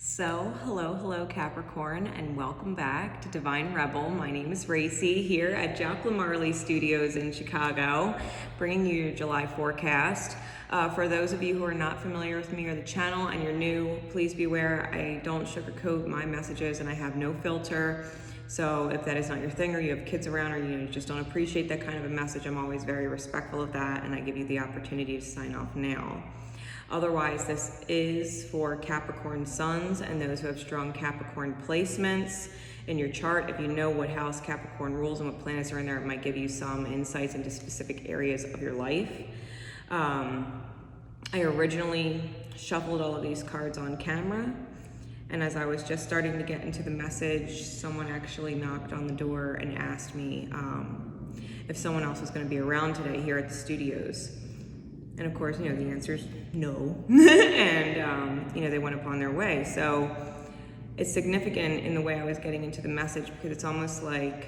Hello Capricorn, and welcome back to Divine Rebel. My name is Racey here at Jack LaMarley Studios in Chicago, bringing you your July forecast. For those of you who are not familiar with me or the channel and you're new, please be aware I don't sugarcoat my messages and I have no filter. So if that is not your thing, or you have kids around, or you just don't appreciate that kind of a message, I'm always very respectful of that, and I give you the opportunity to sign off now. Otherwise, this is for Capricorn suns and those who have strong Capricorn placements in your chart. If you know what house Capricorn rules and what planets are in there, it might give you some insights into specific areas of your life. I originally shuffled all of these cards on camera, and as I was just starting to get into the message, someone actually knocked on the door and asked me if someone else was going to be around today here at the studios. And of course, the answer is no. And, they went upon their way. So it's significant in the way I was getting into the message, because it's almost like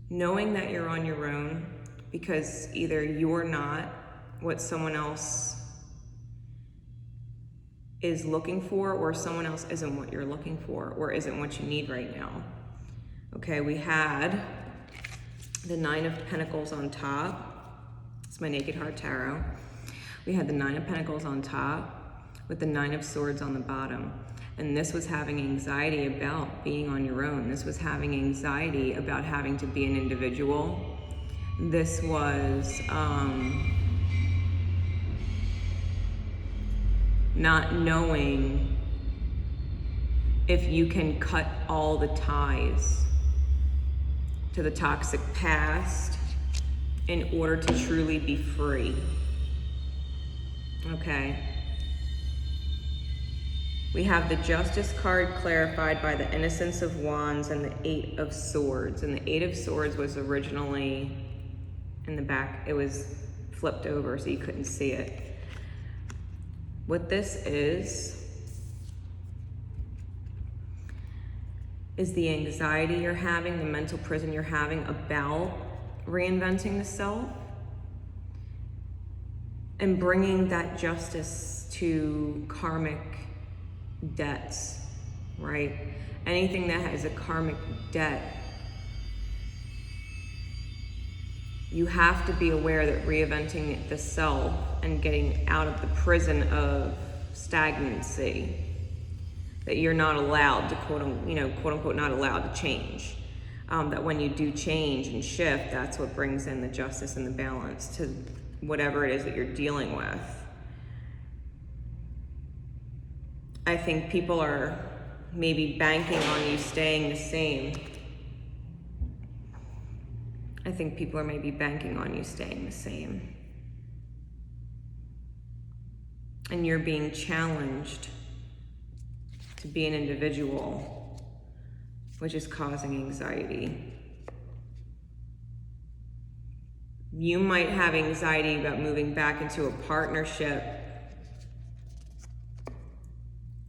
knowing that you're on your own, because either you're not what someone else is looking for, or someone else isn't what you're looking for, or isn't what you need right now. Okay, we had the Nine of Pentacles on top. It's my Naked Heart Tarot. We had the Nine of Pentacles on top with the Nine of Swords on the bottom. And this was having anxiety about being on your own. This was having anxiety about having to be an individual. This was not knowing if you can cut all the ties to the toxic past in order to truly be free. Okay. We have the Justice card clarified by the Innocence of Wands and the Eight of Swords. And the Eight of Swords was originally in the back. It was flipped over so you couldn't see it. What this is the anxiety you're having, the mental prison you're having about reinventing the self and bringing that justice to karmic debts, right? Anything that has a karmic debt, you have to be aware that reinventing the self and getting out of the prison of stagnancy, that you're not allowed to quote unquote not allowed to change. That when you do change and shift, that's what brings in the justice and the balance to whatever it is that you're dealing with. I think people are maybe banking on you staying the same. I think people are maybe banking on you staying the same. And you're being challenged to be an individual, which is causing anxiety. You might have anxiety about moving back into a partnership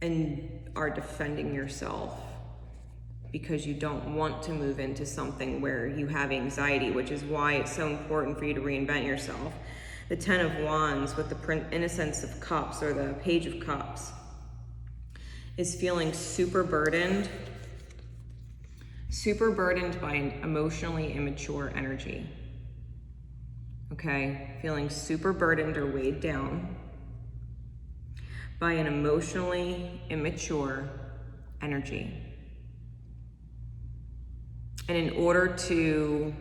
and are defending yourself because you don't want to move into something where you have anxiety, which is why it's so important for you to reinvent yourself. The Ten of Wands with the Innocence of Cups, or the Page of Cups, is feeling super burdened by an emotionally immature energy. Okay, feeling super burdened or weighed down by an emotionally immature energy. And in order to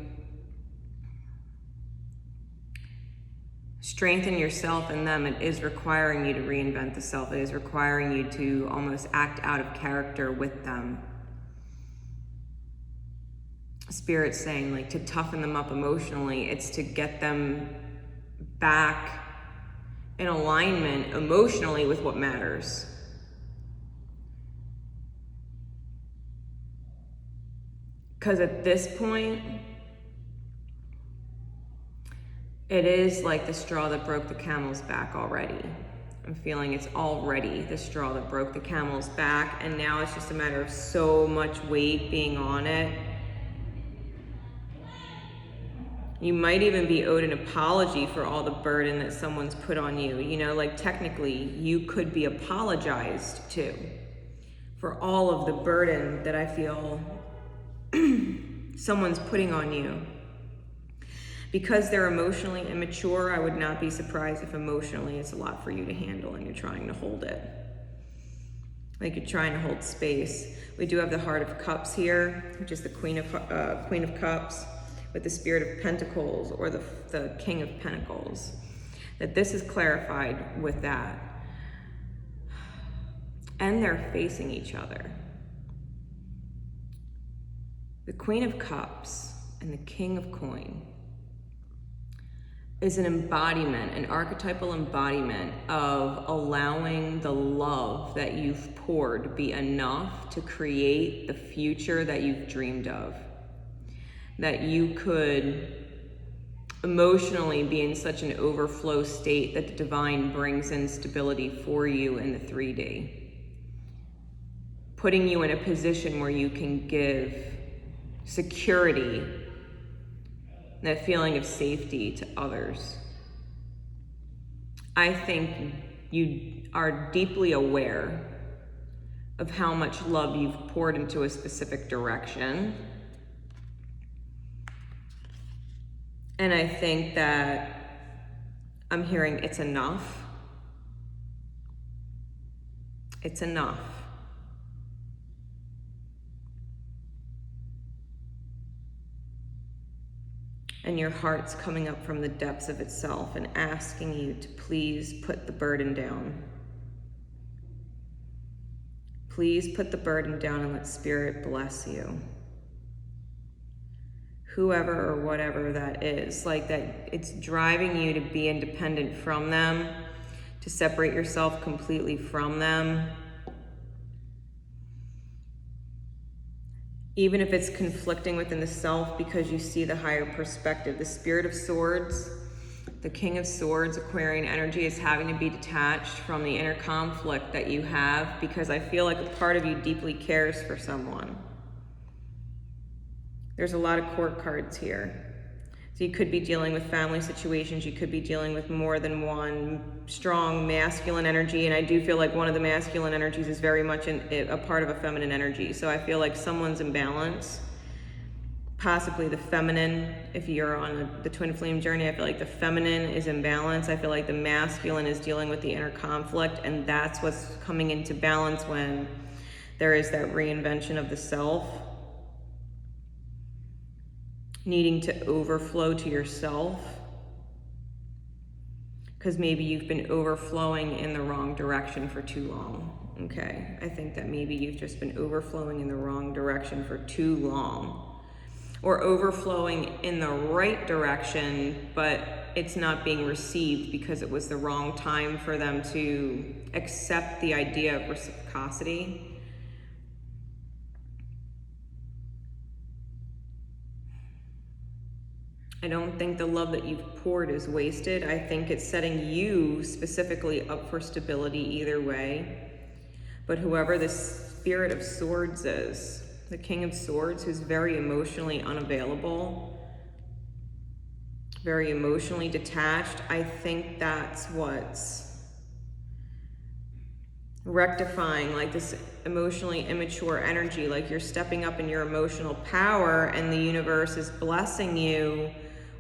strengthen yourself in them, it is requiring you to reinvent the self. It is requiring you to almost act out of character with them. Spirit's saying, to toughen them up emotionally, it's to get them back in alignment emotionally with what matters. Because at this point, it is like the straw that broke the camel's back already. I'm feeling it's already the straw that broke the camel's back, and now it's just a matter of so much weight being on it You might even be owed an apology for all the burden that someone's put on you. You know, like technically you could be apologized to for all of the burden that I feel someone's putting on you. Because they're emotionally immature, I would not be surprised if emotionally it's a lot for you to handle and you're trying to hold it. Like you're trying to hold space. We do have the Heart of Cups here, which is the Queen of Cups, with the Spirit of Pentacles, or the King of Pentacles. That this is clarified with that. And they're facing each other. The Queen of Cups and the King of Coin is an embodiment, an archetypal embodiment of allowing the love that you've poured be enough to create the future that you've dreamed of. That you could emotionally be in such an overflow state that the divine brings in stability for you in the 3D. Putting you in a position where you can give security, that feeling of safety to others. I think you are deeply aware of how much love you've poured into a specific direction. And I think that I'm hearing it's enough. It's enough. And your heart's coming up from the depths of itself and asking you to please put the burden down. Please put the burden down and let Spirit bless you. Whoever or whatever that is, like that it's driving you to be independent from them, to separate yourself completely from them. Even if it's conflicting within the self because you see the higher perspective. The Spirit of Swords, the King of Swords, Aquarian energy, is having to be detached from the inner conflict that you have, because I feel like a part of you deeply cares for someone. There's a lot of court cards here. So you could be dealing with family situations. You could be dealing with more than one strong masculine energy. And I do feel like one of the masculine energies is very much a part of a feminine energy. So I feel like someone's in balance. Possibly the feminine, if you're on the twin flame journey, I feel like the feminine is in balance. I feel like the masculine is dealing with the inner conflict. And that's what's coming into balance when there is that reinvention of the self. Needing to overflow to yourself, because maybe you've been overflowing in the wrong direction for too long. Okay, I think that maybe you've just been overflowing in the wrong direction for too long, or overflowing in the right direction, but it's not being received because it was the wrong time for them to accept the idea of reciprocity. I don't think the love that you've poured is wasted. I think it's setting you specifically up for stability either way. But whoever the Spirit of Swords is, the King of Swords, who's very emotionally unavailable, very emotionally detached, I think that's what's rectifying, like this emotionally immature energy, like you're stepping up in your emotional power and the universe is blessing you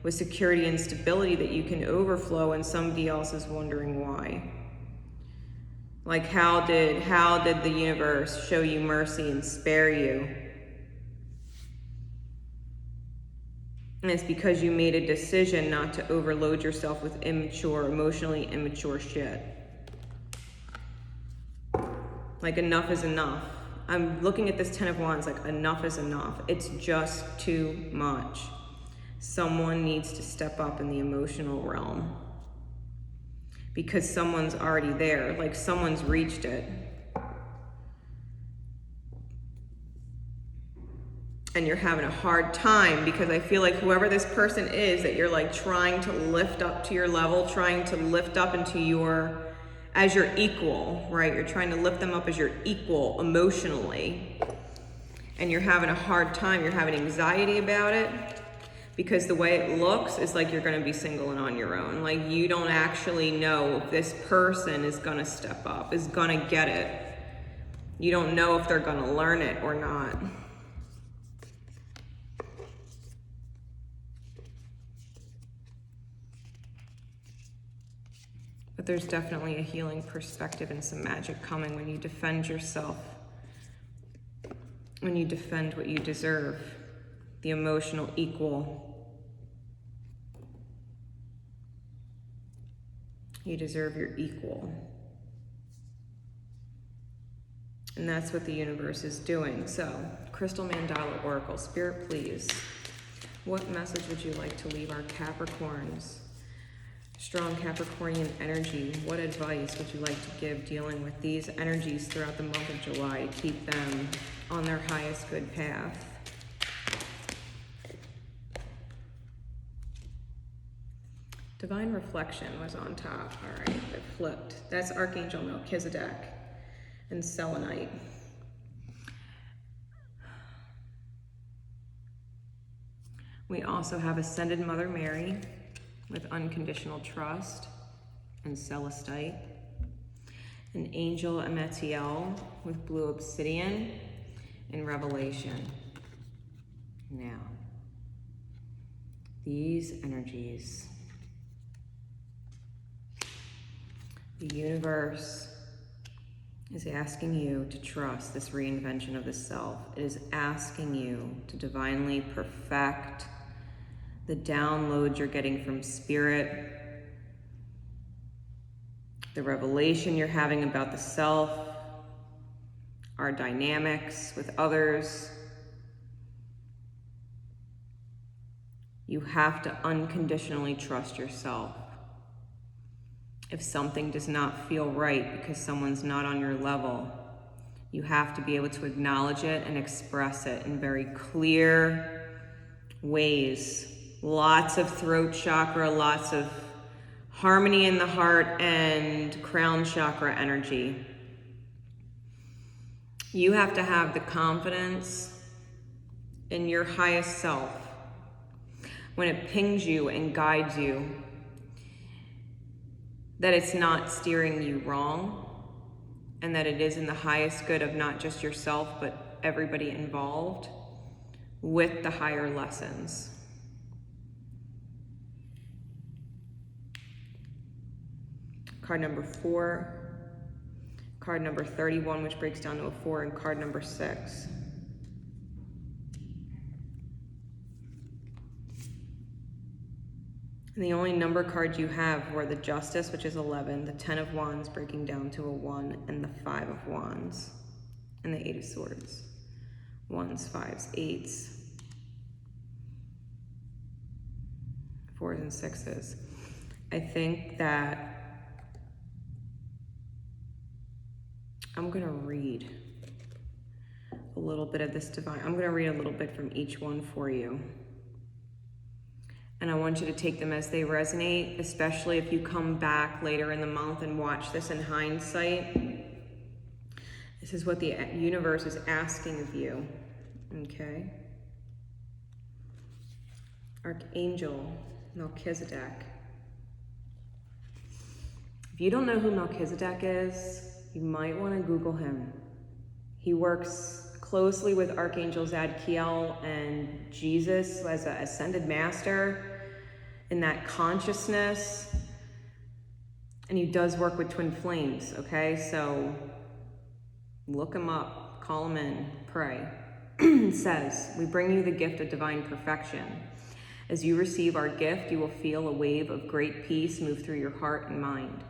with security and stability that you can overflow, and somebody else is wondering why. Like how did the universe show you mercy and spare you? And it's because you made a decision not to overload yourself with emotionally immature shit. Like enough is enough. I'm looking at this 10 of Wands, like enough is enough. It's just too much. Someone needs to step up in the emotional realm because someone's already there, like someone's reached it. And you're having a hard time because I feel like whoever this person is that you're like trying to lift up to your level, trying to lift up into as your equal, right? You're trying to lift them up as your equal emotionally. And you're having a hard time, you're having anxiety about it. Because the way it looks is like you're gonna be single and on your own. Like you don't actually know if this person is gonna step up, is gonna get it. You don't know if they're gonna learn it or not. But there's definitely a healing perspective and some magic coming when you defend yourself. When you defend what you deserve, the emotional equal. You deserve your equal. And that's what the universe is doing. So, Crystal Mandala Oracle, Spirit, please. What message would you like to leave our Capricorns? Strong Capricornian energy. What advice would you like to give dealing with these energies throughout the month of July to keep them on their highest good path? Divine Reflection was on top. All right, it flipped. That's Archangel Melchizedek and Selenite. We also have Ascended Mother Mary with Unconditional Trust and Celestite. An Angel Ametiel with Blue Obsidian and Revelation. Now, these energies, the universe is asking you to trust this reinvention of the self. It is asking you to divinely perfect the downloads you're getting from Spirit, the revelation you're having about the self, our dynamics with others. You have to unconditionally trust yourself. If something does not feel right because someone's not on your level, you have to be able to acknowledge it and express it in very clear ways. Lots of throat chakra, lots of harmony in the heart and crown chakra energy. You have to have the confidence in your highest self when it pings you and guides you, that it's not steering you wrong, and that it is in the highest good of not just yourself, but everybody involved with the higher lessons. Card number 4, card number 31, which breaks down to a 4, and card number 6. And the only number cards you have were the Justice, which is 11, the 10 of Wands breaking down to a 1, and the 5 of Wands, and the 8 of Swords. 1s, 5s, 8s, 4s, and 6s. I think that I'm going to read a little bit of this divine. I'm going to read a little bit from each one for you. And I want you to take them as they resonate, especially if you come back later in the month and watch this in hindsight. This is what the universe is asking of you, okay? Archangel Melchizedek. If you don't know who Melchizedek is, you might want to Google him. He works closely with Archangel Zadkiel and Jesus as an ascended master in that consciousness. And he does work with twin flames, okay? So look him up, call him in, pray. It says, we bring you the gift of divine perfection. As you receive our gift, you will feel a wave of great peace move through your heart and mind.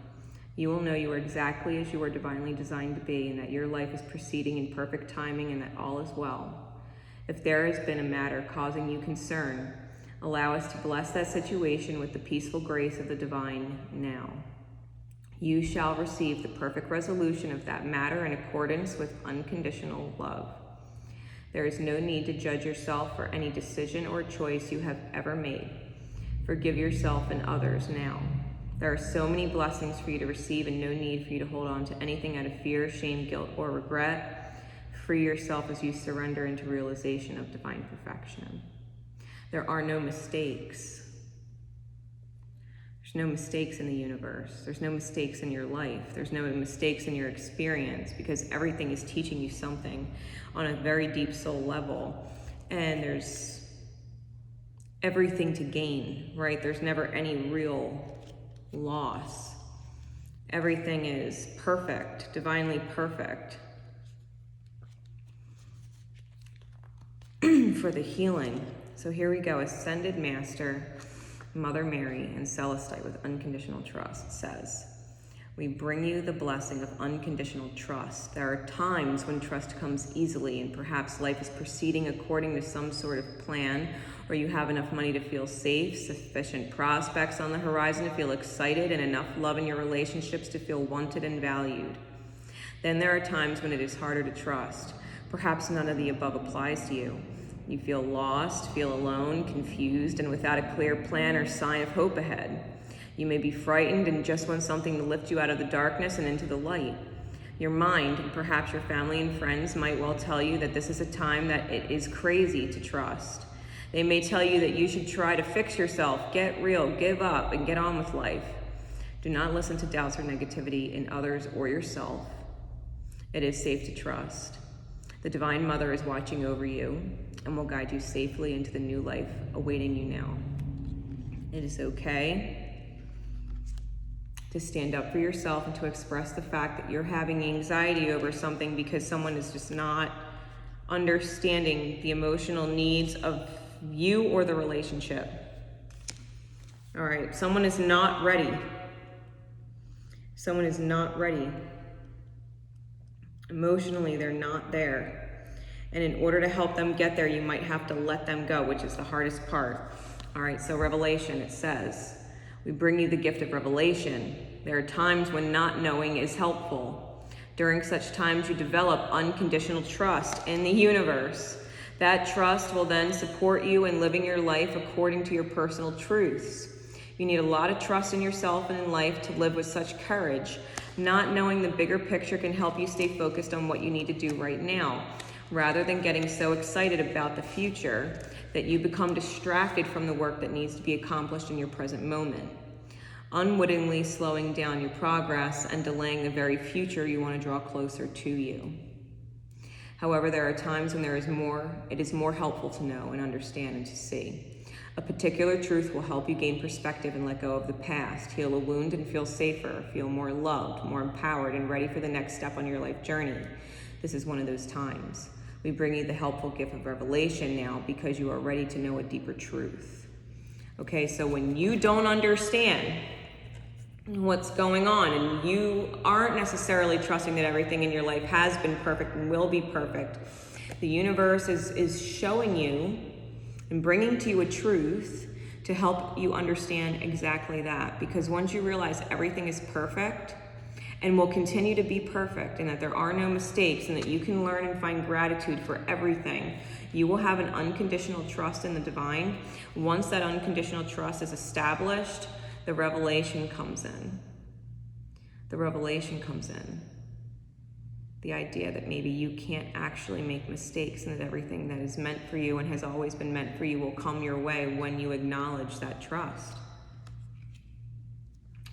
You will know you are exactly as you are divinely designed to be, and that your life is proceeding in perfect timing, and that all is well. If there has been a matter causing you concern, allow us to bless that situation with the peaceful grace of the divine now. You shall receive the perfect resolution of that matter in accordance with unconditional love. There is no need to judge yourself for any decision or choice you have ever made. Forgive yourself and others now. There are so many blessings for you to receive and no need for you to hold on to anything out of fear, shame, guilt, or regret. Free yourself as you surrender into realization of divine perfection. There are no mistakes. There's no mistakes in the universe. There's no mistakes in your life. There's no mistakes in your experience, because everything is teaching you something on a very deep soul level. And there's everything to gain, right? There's never any real loss. Everything is perfect, divinely perfect for the healing. So here we go. Ascended Master, Mother Mary, and Celestite with unconditional trust says, we bring you the blessing of unconditional trust. There are times when trust comes easily, and perhaps life is proceeding according to some sort of plan, or you have enough money to feel safe, sufficient prospects on the horizon to feel excited, and enough love in your relationships to feel wanted and valued. Then there are times when it is harder to trust. Perhaps none of the above applies to you. You feel lost, feel alone, confused, and without a clear plan or sign of hope ahead. You may be frightened and just want something to lift you out of the darkness and into the light. Your mind, and perhaps your family and friends, might well tell you that this is a time that it is crazy to trust. They may tell you that you should try to fix yourself, get real, give up, and get on with life. Do not listen to doubts or negativity in others or yourself. It is safe to trust. The Divine Mother is watching over you and will guide you safely into the new life awaiting you now. It is okay to stand up for yourself and to express the fact that you're having anxiety over something because someone is just not understanding the emotional needs of you or the relationship. All right, someone is not ready. Someone is not ready. Emotionally, they're not there. And in order to help them get there, you might have to let them go, which is the hardest part. All right, so Revelation, it says, we bring you the gift of revelation. There are times when not knowing is helpful. During such times, you develop unconditional trust in the universe. That trust will then support you in living your life according to your personal truths. You need a lot of trust in yourself and in life to live with such courage. Not knowing the bigger picture can help you stay focused on what you need to do right now, rather than getting so excited about the future that you become distracted from the work that needs to be accomplished in your present moment, unwittingly slowing down your progress and delaying the very future you want to draw closer to you. However, there are times when it is more helpful to know and understand and to see. A particular truth will help you gain perspective and let go of the past, heal a wound and feel safer, feel more loved, more empowered, and ready for the next step on your life journey. This is one of those times. We bring you the helpful gift of revelation now because you are ready to know a deeper truth. Okay, so when you don't understand what's going on and you aren't necessarily trusting that everything in your life has been perfect and will be perfect, the universe is showing you and bringing to you a truth to help you understand exactly that. Because once you realize everything is perfect and will continue to be perfect, and that there are no mistakes, and that you can learn and find gratitude for everything, you will have an unconditional trust in the divine. Once that unconditional trust is established, the revelation comes in. The revelation comes in. The idea that maybe you can't actually make mistakes, and that everything that is meant for you and has always been meant for you will come your way when you acknowledge that trust.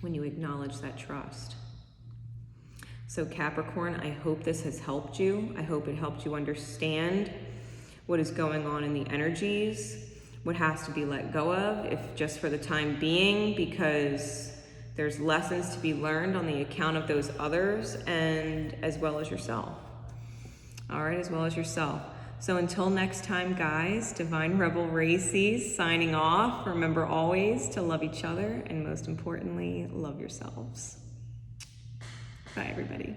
When you acknowledge that trust. So Capricorn, I hope this has helped you. I hope it helped you understand what is going on in the energies, what has to be let go of, if just for the time being, because there's lessons to be learned on the account of those others, and as well as yourself. All right, as well as yourself. So until next time, guys, Divine Rebel Racey signing off. Remember always to love each other, and most importantly, love yourselves. Bye, everybody.